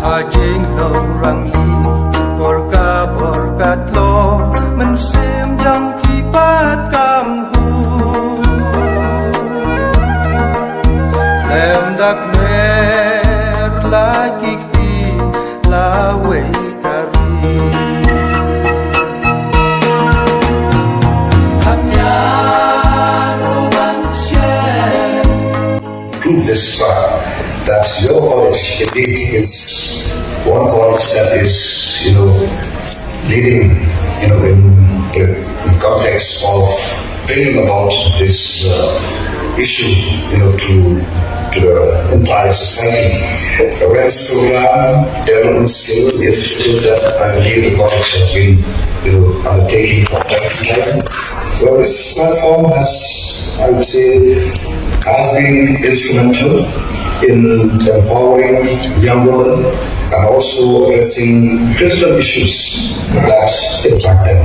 jinglong rangi borkat lo mensim yang kipat kamhu lem dak mer lagi di lawe kari kamya ruang share. Prove this fact that your college indeed is one college that is, leading, in the context of bringing about this issue, to the entire society. Awareness program, development skill initiative that I believe the college has been, undertaking for time to time. Well, this platform has, I would say, has been instrumental in empowering young women and also addressing critical issues that impact them.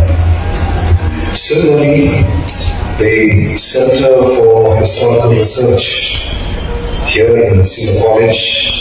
Similarly, the Center for Historical Research here in Senior College